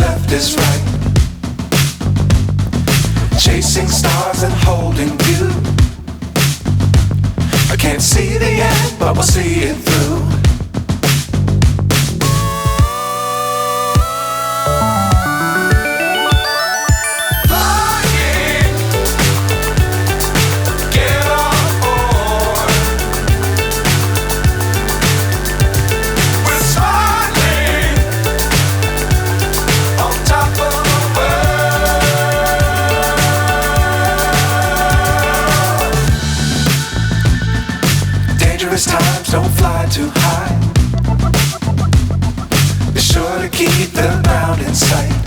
left is right. Chasing stars and holding you. I can't see the end, but we'll see it through. Times don't fly too high. Be sure to keep the ground in sight.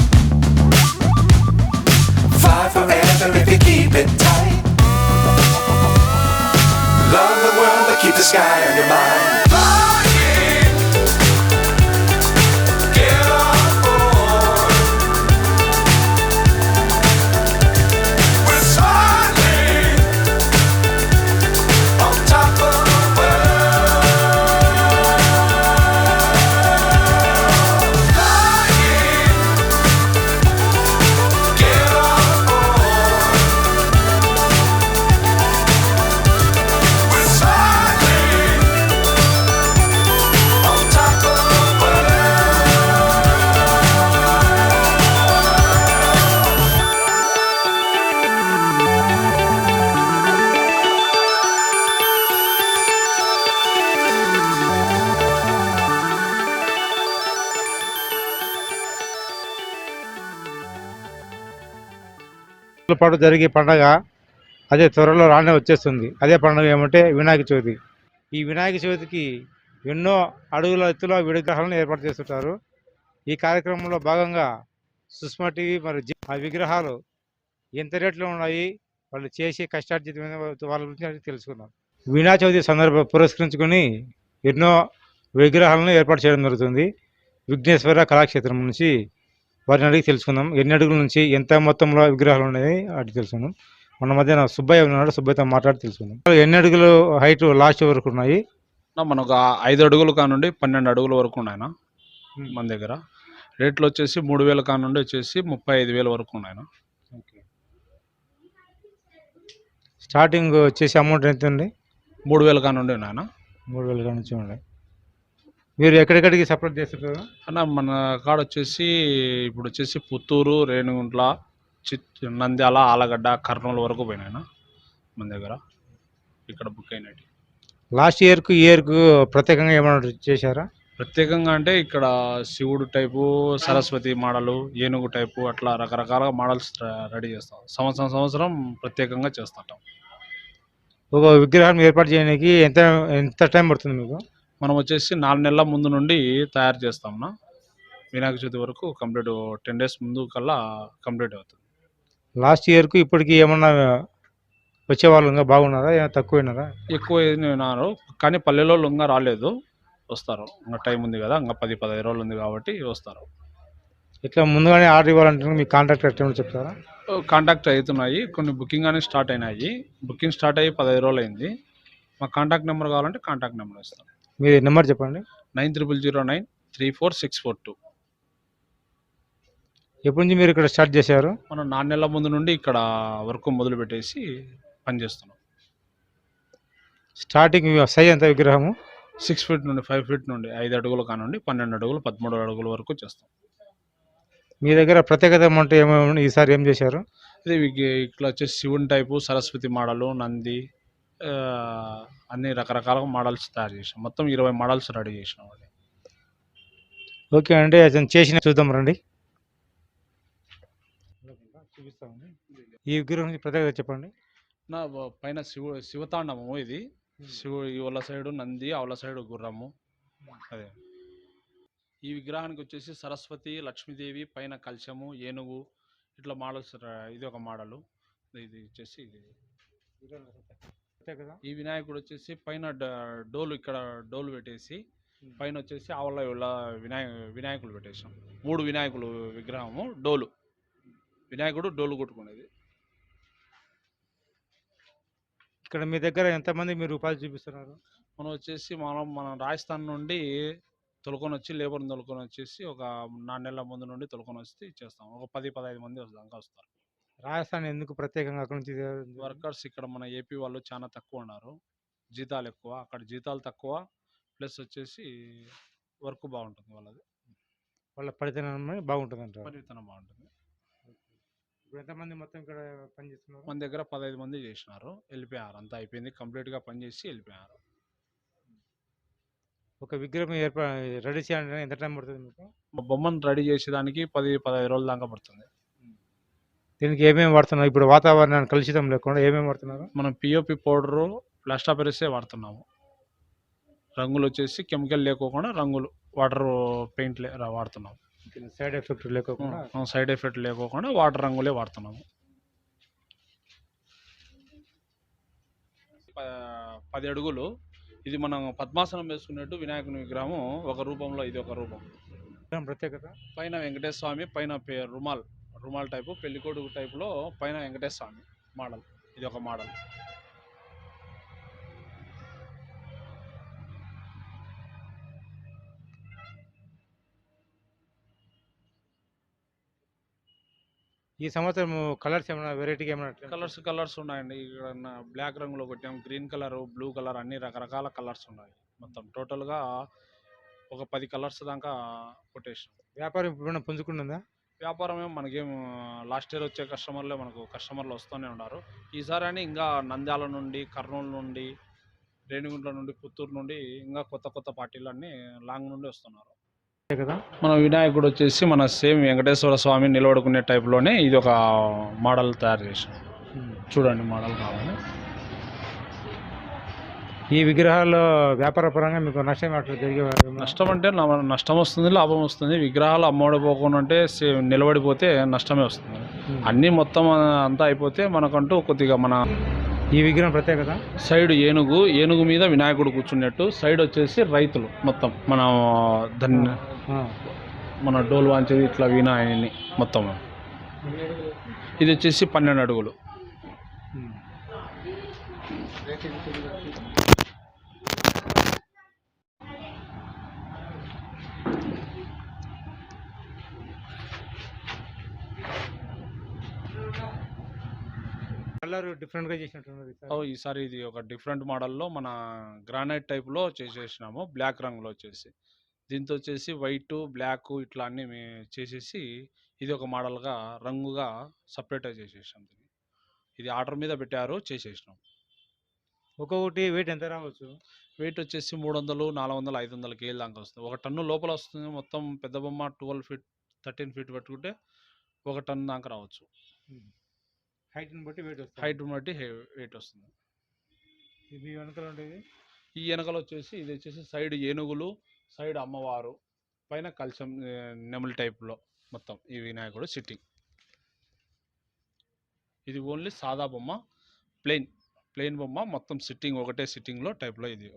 Fly forever if you keep it tight. Love the world but keep the sky on your mind. పాటు జరిగే పండగ అదే త్వరలో రానే వచ్చేస్తుంది. అదే పండుగ ఏమంటే వినాయక చవితి. ఈ వినాయక చవితికి ఎన్నో అడుగుల ఎత్తుల విగ్రహాలను ఏర్పాటు చేస్తుంటారు. ఈ కార్యక్రమంలో భాగంగా సుష్మా టీవీ మరియు ఆ విగ్రహాలు ఎంత రేట్లో ఉన్నాయి, వాళ్ళు చేసే కష్టార్జితమైన వాళ్ళ గురించి తెలుసుకుందాం. వినాయక చవితి సందర్భం పురస్కరించుకొని ఎన్నో విగ్రహాలను ఏర్పాటు చేయడం జరుగుతుంది. విఘ్నేశ్వర కళాక్షేత్రం నుంచి వారిని అడిగి తెలుసుకుందాం. ఎన్ని అడుగుల నుంచి ఎంత మొత్తంలో విగ్రహాలు ఉన్నాయి అడిగి తెలుసుకుందాం. మన మధ్య సుబ్బయ్య ఉన్నాడు, సుబ్బయ్యతో మాట్లాడి తెలుసుకుందాం. ఎన్ని అడుగులు హైట్ లాస్ట్ వరకు ఉన్నాయి? మనకు 5 అడుగులు కానుండి 12 అడుగుల వరకు ఉన్నాయన మన దగ్గర. రేట్లు వచ్చేసి 3,000 కానుండి వచ్చేసి 35,000 వరకు ఉన్నాయన. స్టార్టింగ్ వచ్చేసి అమౌంట్ ఎంత ఉంది? 3,000 కానుండి ఉన్నాయన. 3,000 కాడ నుంచి ఉన్నాయి. మీరు ఎక్కడెక్కడికి సపోర్ట్ చేస్తుంటారు అన్న? మన కాడ వచ్చేసి ఇప్పుడు వచ్చేసి పుత్తూరు, రేణిగుంట్ల, నంద్యాల, ఆలగడ్డ, కర్నూలు వరకు పోయినాయన మన దగ్గర. ఇక్కడ బుక్ అయినట్టు. లాస్ట్ ఇయర్కు ఈ ఇయర్కు ప్రత్యేకంగా ఏమైనా చేశారా? ప్రత్యేకంగా అంటే ఇక్కడ శివుడు టైపు, సరస్వతి మోడలు, ఏనుగు టైపు అట్లా రకరకాల మోడల్స్ రెడీ చేస్తాం. సంవత్సరం ప్రత్యేకంగా చేస్తుంటాం. ఒక విగ్రహాన్ని ఏర్పాటు చేయడానికి ఎంత ఎంత టైం పడుతుంది మీకు? మనం వచ్చేసి 4 నెలల ముందు నుండి తయారు చేస్తామన్నా. వినాయక చవితి వరకు కంప్లీట్ 10 days ముందు కల్లా కంప్లీట్ అవుతుంది. లాస్ట్ ఇయర్కు ఇప్పటికి ఏమన్నా వచ్చేవాళ్ళు ఇంకా బాగున్నారా, ఏమైనా తక్కువైనారా? ఎక్కువ ఉన్నారు కానీ పల్లెలో ఇంకా రాలేదు, వస్తారు. ఇంకా టైం ఉంది కదా, ఇంకా 10-15 రోజులు ఉంది కాబట్టి వస్తారు. ఇట్లా ముందుగానే ఆర్డర్ ఇవ్వాలంటే మీ కాంటాక్ట్ ఎట్లా చెప్తారా? కాంటాక్ట్ అవుతున్నాయి, కొన్ని బుకింగ్ అనేది స్టార్ట్ అయినాయి. బుకింగ్ స్టార్ట్ అయ్యి 15 రోజులు అయింది. మా కాంటాక్ట్ నెంబర్ కావాలంటే కాంటాక్ట్ నెంబర్ ఇస్తాను. మీ నెంబర్ చెప్పండి. 9009344642. ఎప్పటి నుంచి మీరు ఇక్కడ స్టార్ట్ చేశారు? మనం 4 నెలల ముందు నుండి ఇక్కడ వర్క్ మొదలు పెట్టేసి పనిచేస్తున్నాం. స్టార్టింగ్ సైజ్ ఎంత విగ్రహము? 6 feet నుండి 5 feet నుండి 5 అడుగులు కానుండి 12 అడుగులు 13 అడుగుల వరకు చేస్తాం. మీ దగ్గర ప్రత్యేకత అంటే ఏమేమి ఈసారి ఏం చేశారు? ఇది ఇట్లా వచ్చేసి శివుని టైపు, సరస్వతి మోడలు, నంది, అన్ని రకరకాల మోడల్స్ తయారు చేసాం. మొత్తం 20 మోడల్స్ రెడీ చేసినాం. ఓకే అండి, అతను చేసిన చూద్దాం రండి. చూపిస్తామండి. ఈ విగ్రహం ప్రత్యేకత చెప్పండి. నా పైన శివతాండము. ఇది శివుడు ఇవల సైడు నంది, అవల సైడు గుర్రము. అదే ఈ విగ్రహానికి వచ్చేసి సరస్వతి, లక్ష్మీదేవి, పైన కలశము, ఏనుగు ఇట్లా మోడల్స్. ఇది ఒక మోడలు. ఇది వచ్చేసి ఈ వినాయకుడు వచ్చేసి పైన డోలు, ఇక్కడ డోలు పెట్టేసి పైన వచ్చేసి ఆవల వినాయకులు పెట్టేసాం. 3 వినాయకులు విగ్రహము, డోలు వినాయకుడు డోలు కొట్టుకునేది. ఇక్కడ మీ దగ్గర ఎంతమంది మీరు ఉపాధి చూపిస్తున్నారు? మనం వచ్చేసి మనం రాజస్థాన్ నుండి తొలుకొని వచ్చి లేబర్ని తొలుకొని వచ్చేసి ఒక 4 నెలల ముందు నుండి తొలుకొని వచ్చి ఇచ్చేస్తాం. ఒక 10-15 మంది దాకా వస్తారు. రాజస్థాన్ ఎందుకు ప్రత్యేకంగా అక్కడి నుంచి వర్కర్స్ ఇక్కడ మన ఏపీ వాళ్ళు చాలా తక్కువ ఉన్నారు. జీతాలు ఎక్కువ, అక్కడ జీతాలు తక్కువ, ప్లస్ వచ్చేసి వర్క్ బాగుంటుంది వాళ్ళది. వాళ్ళ పనితనం బాగుంటుంది అంటారు. పనితనం బాగుంటుంది. ఇప్పుడు ఎంతమంది మొత్తం ఇక్కడ పనిచేస్తున్నారు? మన దగ్గర 15 మంది చేసినారు, వెళ్ళిపోయారు. అంతా అయిపోయింది, కంప్లీట్గా పనిచేసి వెళ్ళిపోయారు. ఒక విగ్రహం రెడీ చేయాలంటే ఎంత టైం పడుతుంది మీకు? మా బొమ్మను రెడీ చేసేదానికి 10-15 రోజుల దాకా పడుతుంది. దీనికి ఏమేమి వాడుతున్నారు? ఇప్పుడు వాతావరణాన్ని కలుషితం లేకుండా ఏమేమి వాడుతున్నారు? మనం పిఓపి పౌడరు, ప్లాస్టర్ పెరిసే వాడుతున్నాము. రంగులు వచ్చేసి కెమికల్ లేకోకుండా రంగులు వాటర్ పెయింట్ వాడుతున్నాము. సైడ్ ఎఫెక్ట్ లేకోకుండా సైడ్ ఎఫెక్ట్ లేకోకుండా వాటర్ రంగులే వాడుతున్నాము. 10 అడుగులు. ఇది మనం పద్మాసనం వేసుకున్నట్టు వినాయకుని విగ్రహము ఒక రూపంలో, ఇది ఒక రూపం. ప్రత్యేకత పైన వెంకటేశ్వర స్వామి, పైన రుమాల్ టైపు పెళ్లికొడుకు టైపులో పైన వెంకటేశ్వర స్వామి మోడల్. ఇది ఒక మోడల్. ఈ సంవత్సరం కలర్స్ ఏమైనా వెరైటీగా ఏమైనా? కలర్స్ ఉన్నాయండి. ఇక్కడ బ్లాక్ రంగులో కొట్టాం, గ్రీన్ కలర్, బ్లూ కలర్, అన్ని రకరకాల కలర్స్ ఉన్నాయి. మొత్తం టోటల్గా ఒక 10 కలర్స్ దాకా కొట్టేసాం. వ్యాపారం ఇప్పుడు పుంజుకుంటుందా? వ్యాపారం మనకేం లాస్ట్ ఇయర్ వచ్చే కస్టమర్లు వస్తూనే ఉన్నారు. ఈసారి అని ఇంకా నంద్యాల నుండి, కర్నూలు నుండి, రేణిగుంట్ల నుండి, పుత్తూరు నుండి ఇంకా కొత్త పార్టీలు అన్నీ లాంగ్ నుండి వస్తున్నారు. మన వినాయకుడు వచ్చేసి మన సేమ్ వెంకటేశ్వర స్వామి నిలబడుకునే టైప్లోనే ఇది ఒక మోడల్ తయారు చేసాం. చూడండి, మోడల్ కావాలి. ఈ విగ్రహాల్లో వ్యాపార పరంగా మీకు నష్టం జరిగే? నష్టం అంటే నష్టం వస్తుంది, లాభం వస్తుంది. విగ్రహాలు అమ్మడిపోకుండా అంటే నిలబడిపోతే నష్టమే వస్తుంది. అన్నీ మొత్తం అంతా అయిపోతే మనకంటూ కొద్దిగా ఈ విగ్రహం ప్రత్యేకత సైడ్ ఏనుగు మీద వినాయకుడు కూర్చున్నట్టు, సైడ్ వచ్చేసి రైతులు మొత్తం మన డోల్ వాంచేది ఇట్లా వినాయకుని మొత్తం. ఇది వచ్చేసి 12 అడుగులు. కలర్ డిఫరెంట్గా చేసినట్టున్నది. ఈసారి ఇది ఒక డిఫరెంట్ మోడల్లో మన గ్రానైట్ టైప్లో చేసేసినాము. బ్లాక్ రంగులో వచ్చేసి దీంతో వచ్చేసి వైట్, బ్లాక్ ఇట్లా అన్నీ చేసేసి ఇది ఒక మోడల్గా రంగుగా సపరేట్గా చేసేసాం. ఇది ఆర్డర్ మీద పెట్టారు, చేసేసినాం. ఒక్కొక్కటి వెయిట్ ఎంత రావచ్చు? వెయిట్ వచ్చేసి 300, 400, 500 కేజీల దాకా వస్తుంది. 1 టన్ను లోపల వస్తుంది. మొత్తం పెద్ద బొమ్మ 12 ఫీట్ 13 ఫీట్ పెట్టుకుంటే 1 టన్ను దాకా రావచ్చు. హైట్ని బట్టి వెయిట్ వస్తుంది. ఇది వెనకాల ఉండేది, ఈ వెనకాల వచ్చేసి ఇది వచ్చేసి సైడ్ ఏనుగులు, సైడ్ అమ్మవారు, పైన కలశం నెమలి టైప్లో మొత్తం ఈ వినాయకుడు సిట్టింగ్. ఇది ఓన్లీ సాదా బొమ్మ, ప్లెయిన్ బొమ్మ, మొత్తం సిట్టింగ్ ఒకటే సిట్టింగ్లో టైప్లో. ఇది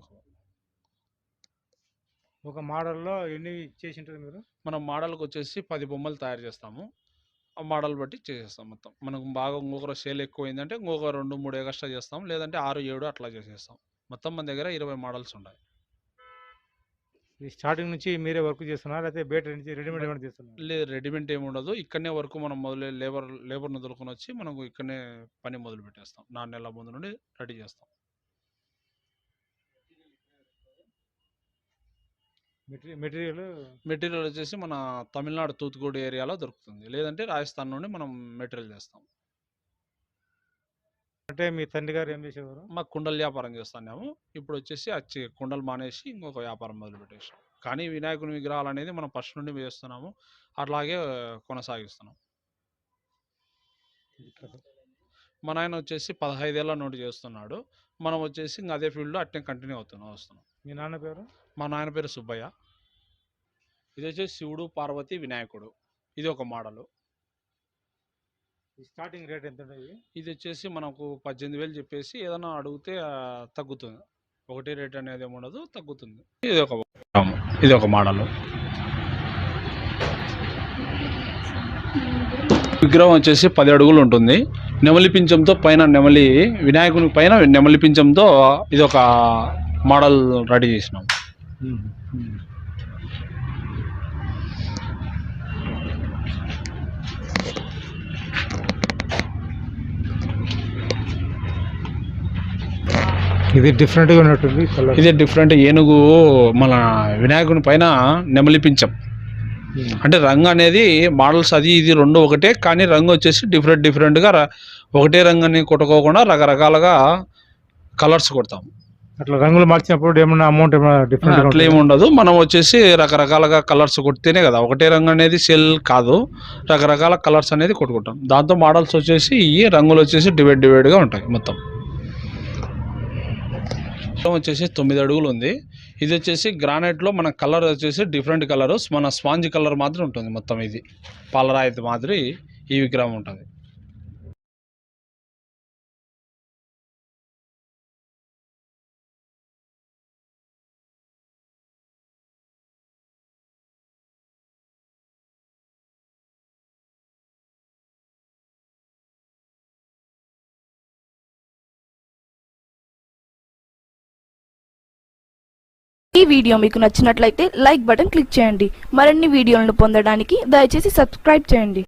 ఒక మోడల్లో ఎన్ని చేసి ఉంటుంది మీరు? మనం మోడల్కి వచ్చేసి 10 బొమ్మలు తయారు చేస్తాము. ఆ మోడల్ బట్టి చేసేస్తాం మొత్తం. మనకు బాగా ఇంకొకరు సేల్ ఎక్కువ అయిందంటే ఇంకొక 2-3 ఎక్స్ట్రా చేస్తాం, లేదంటే 6-7 అట్లా చేసేస్తాం. మొత్తం మన దగ్గర 20 మోడల్స్ ఉన్నాయి. స్టార్టింగ్ నుంచి మీరే వర్క్ చేస్తున్నారు, అయితే బయట నుంచి రెడీమేడ్ ఏమైనా చేస్తున్నారు? లేదు, రెడీమేడ్ ఏమి ఉండదు. ఇక్కడనే వర్క్ మనం లేబర్ని దొరుకుని వచ్చి మనకు ఇక్కడనే పని మొదలు పెట్టేస్తాం. 4 నెలల ముందు నుండి రెడీ చేస్తాం. మెటీరియల్ వచ్చేసి మన తమిళనాడు తూత్తుకుడి ఏరియాలో దొరుకుతుంది, లేదంటే రాజస్థాన్ నుండి మనం మెటీరియల్ చేస్తాం. అంటే మీ తండ్రి గారు ఏం చేసేవారు? మాకు కుండల వ్యాపారం చేస్తున్నాము. ఇప్పుడు వచ్చేసి కుండలు మానేసి ఇంకొక వ్యాపారం మొదలు పెట్టేసాం. కానీ వినాయకుని విగ్రహాలు అనేది మనం ఫస్ట్ నుండి చేస్తున్నాము, అట్లాగే కొనసాగిస్తున్నాం. మా నాయన వచ్చేసి 15 ఏళ్ళ నుండి చేస్తున్నాడు. మనం వచ్చేసి ఇంకా అదే ఫీల్డ్లో అట్నే కంటిన్యూ వస్తున్నాం. మీ నాన్న పేరు? మా నాయన పేరు సుబ్బయ్య. ఇది వచ్చేసి శివుడు, పార్వతి, వినాయకుడు. ఇది ఒక మోడలు. స్టార్టింగ్ రేట్ ఎంత? ఇది వచ్చేసి మనకు 18,000 చెప్పేసి ఏదైనా అడిగితే తగ్గుతుంది. ఒకటి రేట్ అనేది ఏమి ఉండదు, తగ్గుతుంది. ఇది ఒక మోడలు. విగ్రహం వచ్చేసి 10 అడుగులు ఉంటుంది. నెమలి పింఛంతో పైన వినాయకుని పైన నెమలి పింఛంతో ఇది ఒక మోడల్ రెడీ చేసినాం. ఇది డిఫరెంట్గా ఉన్నట్టుంది కలర్. ఇది డిఫరెంట్ ఏనుగు మన వినాయకుని పైన నెమలిపించం. అంటే రంగు అనేది మోడల్స్ అది ఇది రెండు ఒకటే, కానీ రంగు వచ్చేసి డిఫరెంట్గా ఒకటే రంగుని కొట్టుకోకుండా రకరకాలుగా కలర్స్ కొడతాం. అట్లా రంగులు మార్చినప్పుడు ఏమన్నా అమౌంట్ ఏమైనా డిఫరెంట్ అట్లా ఏమి ఉండదు. మనం వచ్చేసి రకరకాలుగా కలర్స్ కొడితేనే కదా, ఒకటే రంగు అనేది సెల్ కాదు, రకరకాల కలర్స్ అనేది కొట్టుకుంటాం. దాంతో మోడల్స్ వచ్చేసి ఈ రంగులు వచ్చేసి డివైడ్గా ఉంటాయి. మొత్తం వచ్చేసి 9 అడుగులు ఉంది. ఇది వచ్చేసి గ్రానైట్లో మన కలర్ వచ్చేసి డిఫరెంట్ కలర్, మన స్పాంజ్ కలర్ మాత్రం ఉంటుంది. మొత్తం ఇది పాలరాయి మాదిరి ఈ విగ్రహం ఉంటుంది. ఈ వీడియో మీకు నచ్చినట్లయితే లైక్ బటన్ క్లిక్ చేయండి. మరిన్ని వీడియోలను పొందడానికి దయచేసి సబ్స్క్రైబ్ చేయండి.